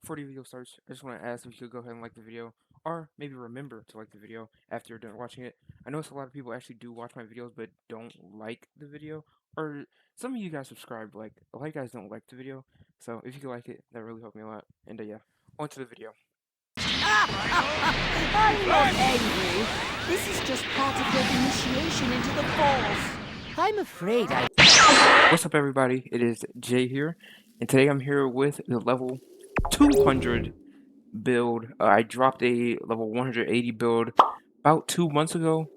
before the video starts, I just want to ask if you could go ahead and like the video, or maybe remember to like the video after you're done watching it. I notice a lot of people actually do watch my videos but don't like the video, or some of you guys subscribe, like a lot of you guys don't like the video. So if you could like it, that really helped me a lot. And yeah, on to the video. I'm not angry. This is just part of your initiation into the Force. I'm afraid I... What's up, everybody? It is Jay here, and today I'm here with the level 200 build. I dropped a level 180 build about 2 months ago,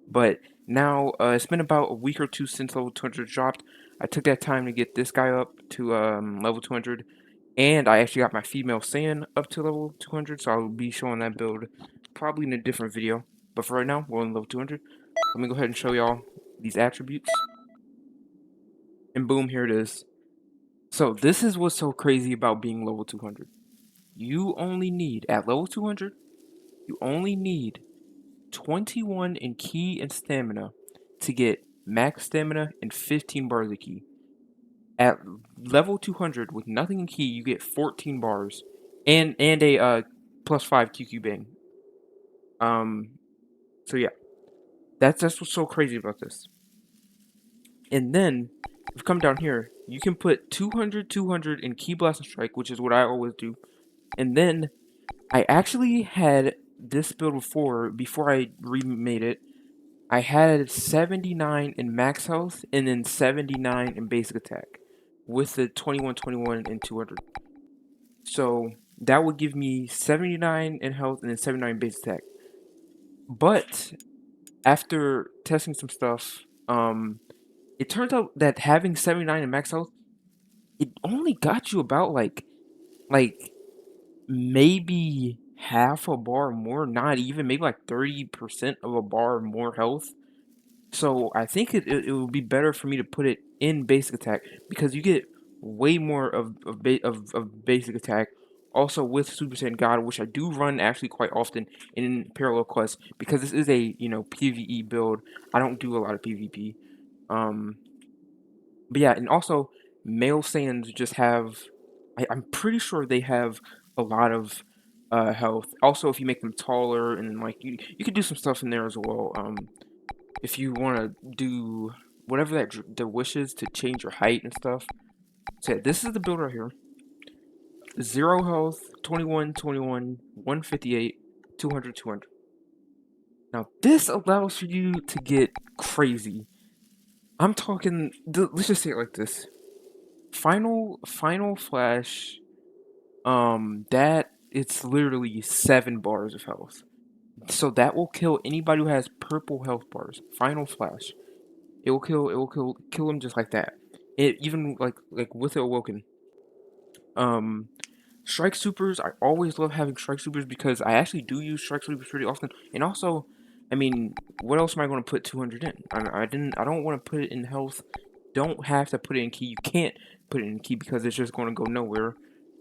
but now it's been about a week or two since level 200 dropped. I took that time to get this guy up to level 200, and I actually got my female Saiyan up to level 200, so I'll be showing that build probably in a different video. But for right now, we're on level 200. Let me go ahead and show y'all these attributes. And boom, here it is. So this is what's so crazy about being level 200. You only need, at level 200, you only need 21 in ki and stamina to get max stamina and 15 bars of ki. At level 200, with nothing in ki, you get 14 bars and a plus 5 QQ bang. So yeah, that's what's so crazy about this. And then, if you come down here, you can put 200, 200 in ki blast and strike, which is what I always do. And then, I actually had this build before I remade it. I had 79 in max health and then 79 in basic attack with the 21, 21, and 200. So that would give me 79 in health and then 79 in basic attack. But after testing some stuff, it turns out that having 79 in max health, it only got you about like maybe half a bar more, not even, maybe like 30% of a bar more health. So I think it would be better for me to put it in basic attack because you get way more of basic attack. Also with Super Saiyan God, which I do run actually quite often in parallel quests because this is a PvE build. I don't do a lot of PvP. Um, but yeah, and also male Saiyans just have. I'm pretty sure they have a lot of health. Also, if you make them taller and like you could do some stuff in there as well. If you want to do whatever the wish is to change your height and stuff. So yeah, this is the build right here. 0 health, 21, 21, 158, 200, 200. Now this allows for you to get crazy. I'm talking. Let's just say it like this. Final flash. That it's literally 7 bars of health. So that will kill anybody who has purple health bars. Final flash. It will kill him just like that. It even like with it awoken. Um, strike supers. I always love having strike supers because I actually do use strike supers pretty often. And also, I mean, what else am I going to put 200 in? I don't want to put it in health. Don't have to put it in ki. You can't put it in ki because it's just going to go nowhere.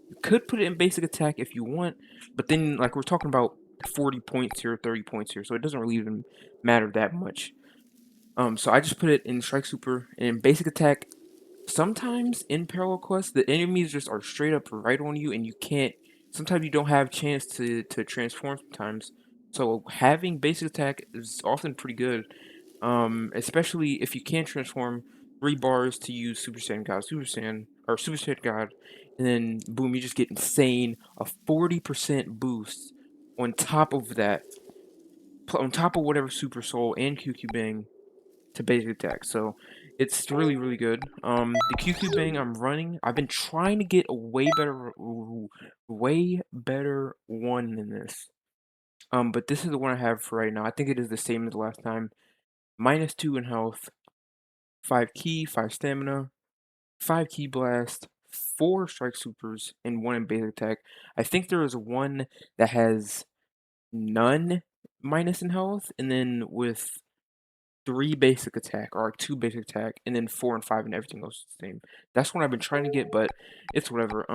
You could put it in basic attack if you want, but then like we're talking about 40 points here, 30 points here, so it doesn't really even matter that much. So I just put it in strike super and in basic attack. Sometimes in parallel quests, the enemies just are straight up right on you, and you can't. Sometimes you don't have chance to transform. Sometimes, so having basic attack is often pretty good. Especially if you can't transform. 3 bars to use Super Saiyan God, Super Saiyan or Super Saiyan God, and then boom, you just get insane a 40% boost on top of that, on top of whatever Super Soul and QQ Bang to basic attack. So it's really really good. The QQ Bang I'm running, I've been trying to get a way better one than this. But this is the one I have for right now. I think it is the same as the last time. -2 in health, 5 ki, 5 stamina, 5 ki blast, 4 strike supers, and 1 in basic attack. I think there is one that has none minus in health, and then with 3 basic attack, or like 2 basic attack, and then 4 and 5, and everything else is the same. That's what I've been trying to get, but it's whatever.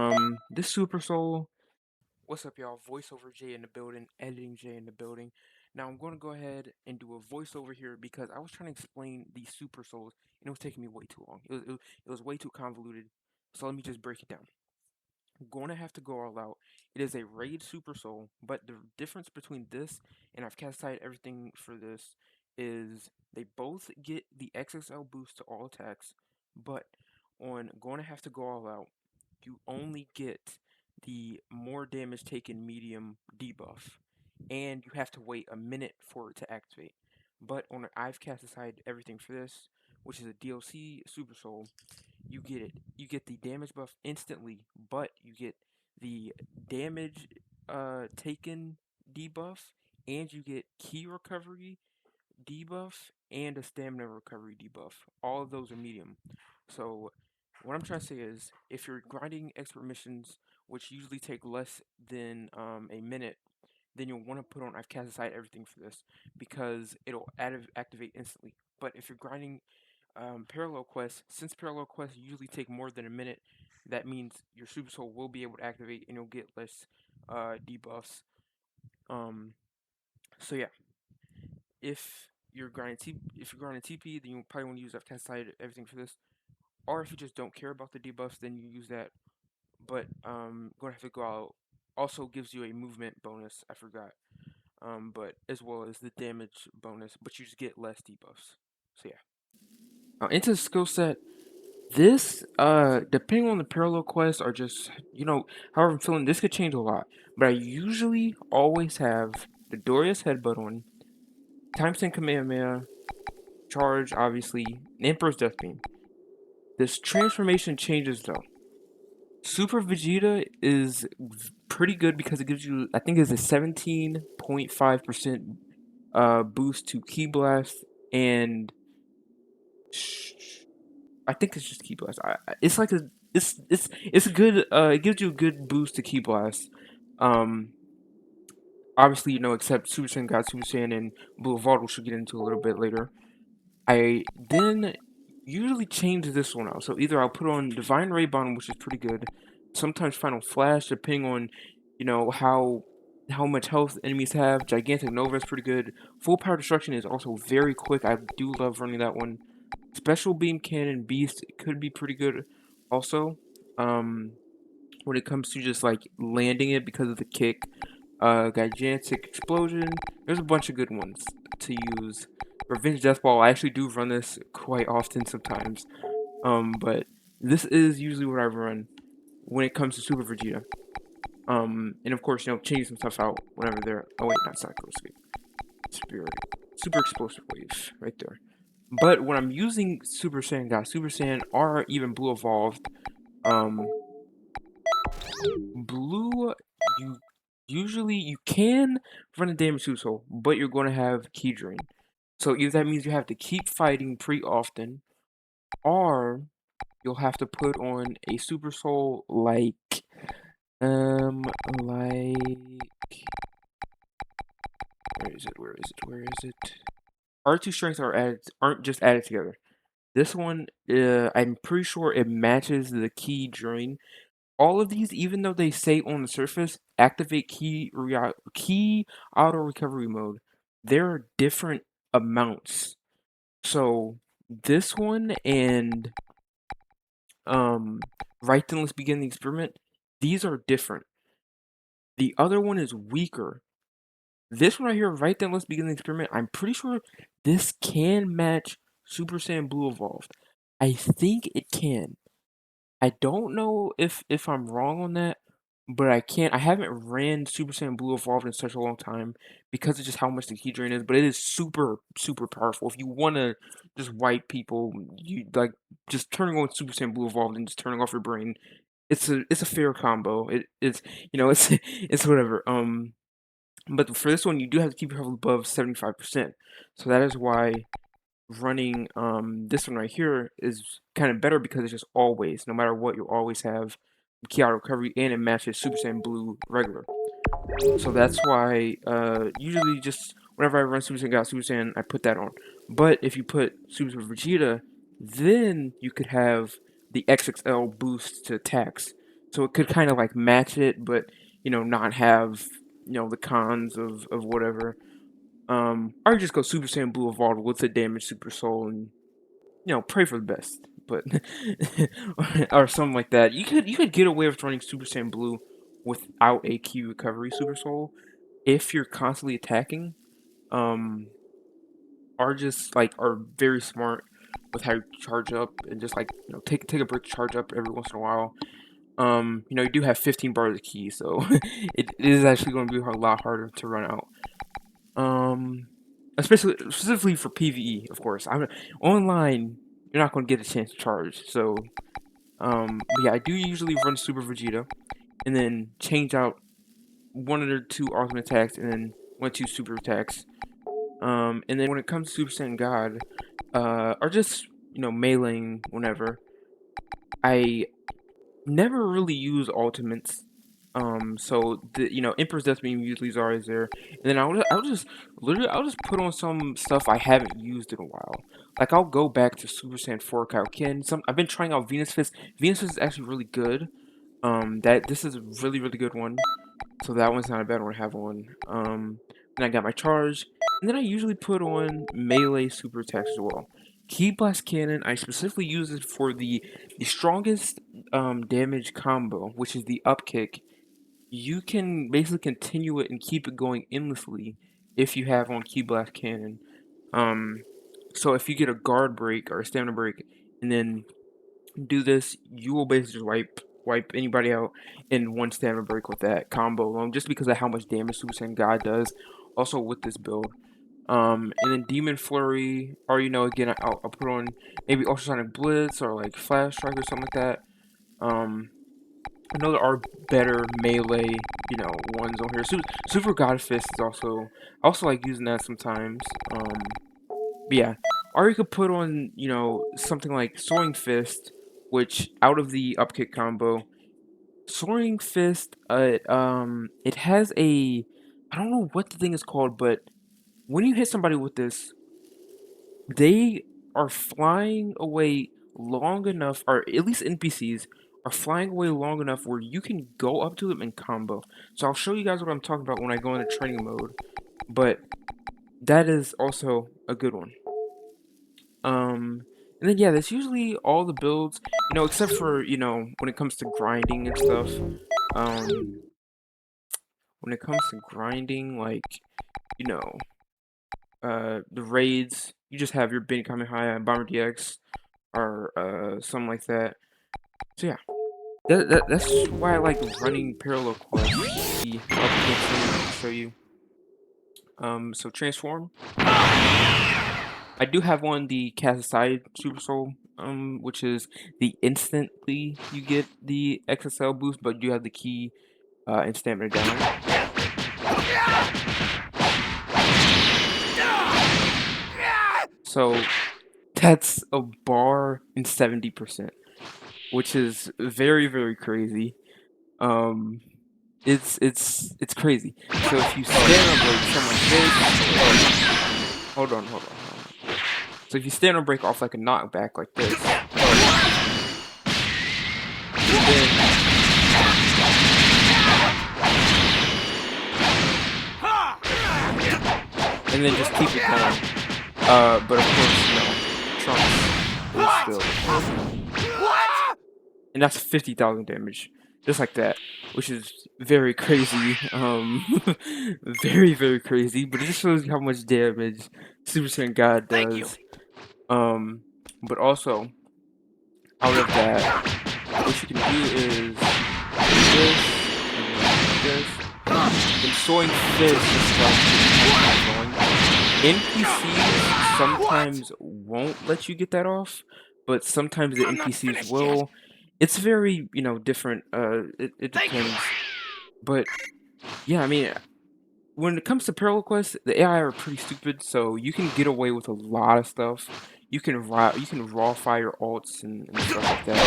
This Super Soul. What's up, y'all? Voiceover J in the building, editing J in the building. Now I'm going to go ahead and do a voiceover here because I was trying to explain these Super Souls, and it was taking me way too long. It was way too convoluted. So let me just break it down. going to have to go all out. It is a raid super soul, but the difference between this and I've cast aside everything for this is they both get the XXL boost to all attacks, but on going to have to go all out, you only get the more damage taken medium debuff, and you have to wait a minute for it to activate. But on an I've cast aside everything for this, which is a DLC super soul, you get it. You get the damage buff instantly, but you get the damage taken debuff, and you get key recovery debuff and a stamina recovery debuff. All of those are medium. So what I'm trying to say is, if you're grinding expert missions, which usually take less than a minute, then you'll want to put on I've cast aside everything for this because it'll activate instantly. But if you're grinding parallel quests, since parallel quests usually take more than a minute, that means your super soul will be able to activate and you'll get less debuffs. Um, so yeah, if you're grinding TP, then you probably want to use I've cast aside everything for this. Or if you just don't care about the debuffs, then you use that. But gonna have to go out. Also gives you a movement bonus. I forgot. But as well as the damage bonus, but you just get less debuffs. So yeah. Into the skill set, this depending on the parallel quests or just however I'm feeling, this could change a lot. But I usually always have the Doria's headbutt on, times 10 Kamehameha, charge obviously, and Emperor's Death Beam. This transformation changes though. Super Vegeta is pretty good because it gives you, I think it's a 17.5% boost to Ki Blast, and I think it's just Ki Blast. It's like it's a good it gives you a good boost to Ki Blast. Um Obviously, except Super Saiyan God, Super Saiyan, and Blue Evolved, which we'll get into a little bit later. I then usually change this one out. So either I'll put on Divine Ray Bond, which is pretty good. Sometimes Final Flash, depending on how much health enemies have. Gigantic Nova is pretty good. Full Power Destruction is also very quick. I do love running that one. Special Beam Cannon Beast could be pretty good also. When it comes to just like landing it because of the kick. Gigantic Explosion. There's a bunch of good ones to use. Revenge Death Ball, I actually do run this quite often sometimes. But this is usually what I run when it comes to Super Vegeta. And of course, change some stuff out whenever they're. Oh wait, not Psycho Escape. Spirit. Super Explosive Wave, right there. But when I'm using Super Saiyan God, Super Saiyan, or even Blue Evolved, um, Blue, you can run a damage super soul, but you're going to have key drain. So either that means you have to keep fighting pretty often, or you'll have to put on a super soul like where is it? R2 strengths aren't just added together. This one, I'm pretty sure it matches the key drain. All of these, even though they say on the surface, activate key auto recovery mode, there are different amounts. So this one and right then let's begin the experiment. These are different. The other one is weaker. This one right here, right then let's begin the experiment. I'm pretty sure this can match Super Saiyan Blue Evolved. I think it can. I don't know if I'm wrong on that, but I haven't ran Super Saiyan Blue Evolved in such a long time because of just how much the key drain is, but it is super, super powerful. If you wanna just wipe people, you like just turning on Super Saiyan Blue Evolved and just turning off your brain. It's a fair combo. It's it's it's whatever. But for this one you do have to keep your health above 75%. So that is why running this one right here is kind of better because it's just always, no matter what, you always have key auto recovery and it matches Super Saiyan Blue regular. So that's why usually just whenever I run Super Saiyan God Super Saiyan, I put that on. But if you put Super Vegeta, then you could have the XXL boost to attacks. So it could kind of like match it, but not have the cons of whatever. Or just go Super Saiyan Blue Evolved with the damage Super Soul and pray for the best. but or something like that. You could get away with running Super Saiyan Blue without a key recovery Super Soul if you're constantly attacking. Are just like are very smart with how you charge up and just like take a break to charge up every once in a while. You do have 15 bars of key, so it is actually going to be a lot harder to run out. Especially specifically for PvE, of course. Online, you're not going to get a chance to charge. So, but yeah, I do usually run Super Vegeta and then change out one or two ultimate attacks and then one or two super attacks. And then when it comes to Super Saiyan God, or just meleeing whenever, I never really use ultimates. So the Emperor's Death Beam usually is always there, and then I'll just put on some stuff I haven't used in a while. Like I'll go back to Super Saiyan 4 Kaioken. I've been trying out Venus Fist. Venus Fist is actually really good. This is a really really good one. So that one's not a bad one to have on. Then I got my charge, and then I usually put on melee super attacks as well. Ki Blast Cannon, I specifically use it for the strongest damage combo, which is the up kick. You can basically continue it and keep it going endlessly if you have on Ki Blast Cannon. Um, so if you get a guard break or a stamina break, and then do this, you will basically just wipe anybody out in one stamina break with that combo alone, just because of how much damage Super Saiyan God does. Also with this build. And then Demon Flurry, or again, I'll put on maybe Ultrasonic Blitz or like Flash Strike or something like that. I know there are better melee, ones on here. Super God Fist is I also like using that sometimes. But yeah, or you could put on, something like Soaring Fist, which out of the upkick combo, Soaring Fist, it has I don't know what the thing is called, but when you hit somebody with this, they are flying away long enough, or at least NPCs are flying away long enough where you can go up to them and combo. So I'll show you guys what I'm talking about when I go into training mode, but that is also a good one. And then yeah, that's usually all the builds, except for, when it comes to grinding and stuff. When it comes to grinding, like, you know, the raids, you just have your Bin Kamehameha and Bomber DX or something like that. So yeah, that's why I like running parallel quests. The updates I'll show you. So transform. I do have one, the Cast Aside Super Soul, which is the instantly you get the XSL boost, but you have the key and stamina down. So that's a bar in 70%, which is very very crazy. Um, it's crazy. So if you stand on break something like this, hold on. So if you stand on break off like a knockback like this, and then just keep it going. But of course, Trunks is still, and that's 50,000 damage, just like that, which is very crazy. Very very crazy. But it just shows you how much damage Super Saiyan God does. But also out of that, what you can do is this, and Soaring Fist is like going. NPCs sometimes won't let you get that off, but sometimes the NPCs will. It's very, different. It depends. But yeah, I mean, when it comes to parallel quests, the AI are pretty stupid, so you can get away with a lot of stuff. You can raw fire alts and stuff like that.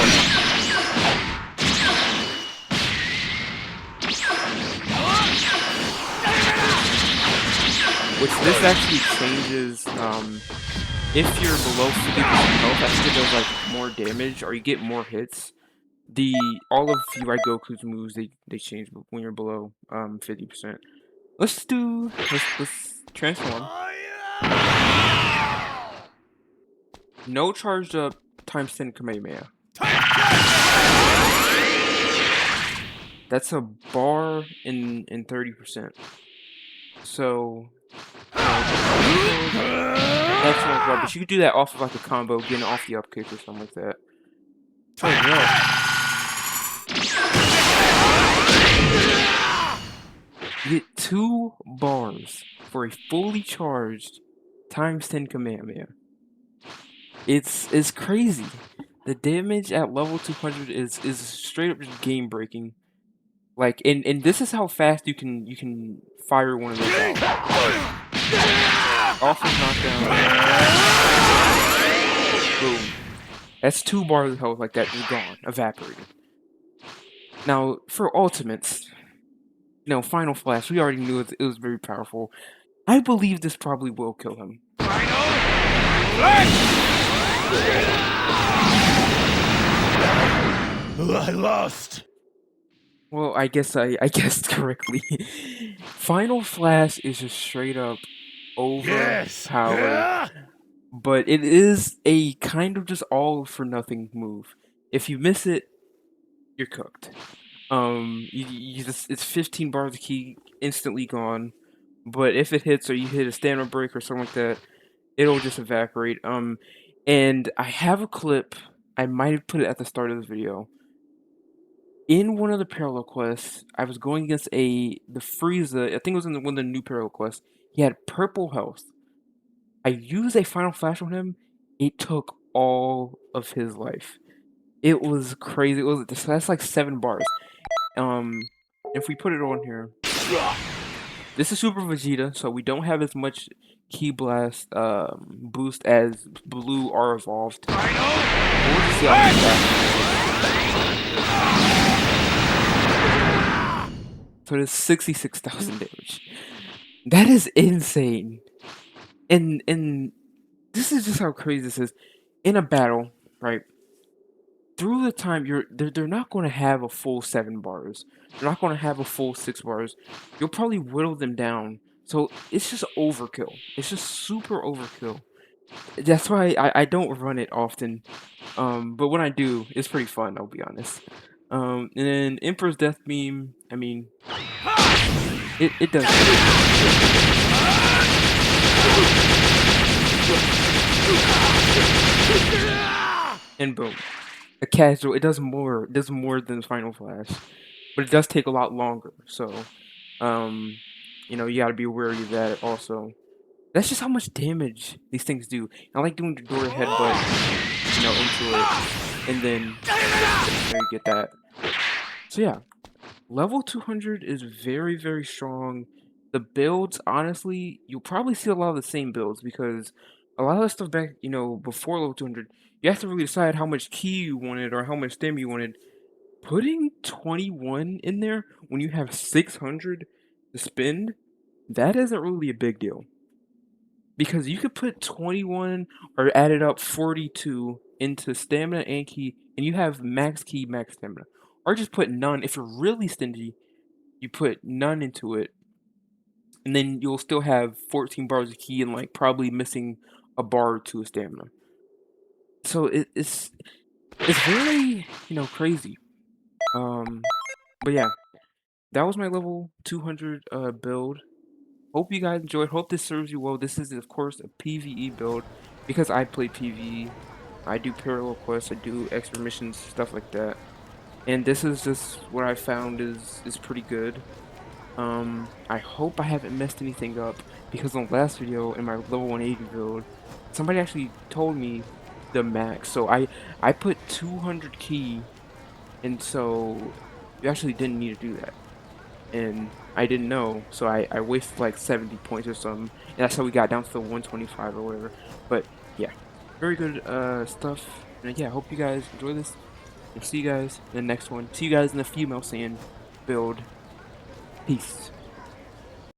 Which this actually changes, if you're below 50% health, I think it does like more damage, or you get more hits. All of UI Goku's moves, they change when you're below 50%. Let's transform. No charged up times 10 Kamehameha. That's a bar in 30%. So, that's one bar, but you could do that off of like a combo, getting off the up kick or something like that. Oh, yeah. You get 2 bars for a fully charged times 10 Kamehameha. It's crazy. The damage at level 200 is straight up just game breaking. Like, and this is how fast you can fire one of those out. Off of knockdown. Boom. That's 2 bars of health like that, just gone, evaporated. Now, for ultimates, Final Flash, we already knew it was very powerful. I believe this probably will kill him. I lost. Well, I guess I guessed correctly. Final Flash is just straight up overpowered, but it is a kind of just all for nothing move. If you miss it, you're cooked. You just, it's 15 bars of ki, instantly gone. But if it hits or you hit a stamina break or something like that, it'll just evaporate. And I have a clip. I might have put it at the start of the video. In one of the parallel quests, I was going against the Frieza. I think it was in one of the new parallel quests. He had purple health. I used a Final Flash on him. It took all of his life. It was crazy. That's like 7 bars. If we put it on here, this is Super Vegeta, so we don't have as much Ki Blast boost as Blue or Evolved. We'll just see how so there's 66,000 damage. That is insane. And this is just how crazy this is. In a battle, right? Through the time, they're not going to have a full 7 bars. They're not going to have a full 6 bars. You'll probably whittle them down. So it's just overkill. It's just super overkill. That's why I don't run it often. But when I do, it's pretty fun, I'll be honest. And then Emperor's Death Beam, I mean, it does. And boom. A casual, it does more than Final Flash. But it does take a lot longer, so you gotta be wary of that also. That's just how much damage these things do. I like doing the door headbutt, into it, and then you get that. So yeah, level 200 is very, very strong. The builds, honestly, you'll probably see a lot of the same builds because a lot of the stuff back, before level 200, you have to really decide how much ki you wanted or how much stamina you wanted. Putting 21 in there when you have 600 to spend, that isn't really a big deal. Because you could put 21 or add it up 42 into stamina and ki, and you have max ki, max stamina. Or just put none. If you're really stingy, you put none into it, and then you'll still have 14 bars of ki and like probably missing a bar or 2 of stamina. So it's very, crazy. But yeah, that was my level 200 build. Hope you guys enjoyed. Hope this serves you well. This is, of course, a PvE build because I play PvE. I do parallel quests. I do extra missions, stuff like that. And this is just what I found is pretty good. I hope I haven't messed anything up because on the last video in my level 180 build, somebody actually told me the max. So I put 200 ki, and so you actually didn't need to do that. And I didn't know, so I wasted like 70 points or something, and that's how we got down to the 125 or whatever. But yeah, very good stuff. And yeah, I hope you guys enjoy this. I'll see you guys in the next one. See you guys in the female Saiyan build. Peace.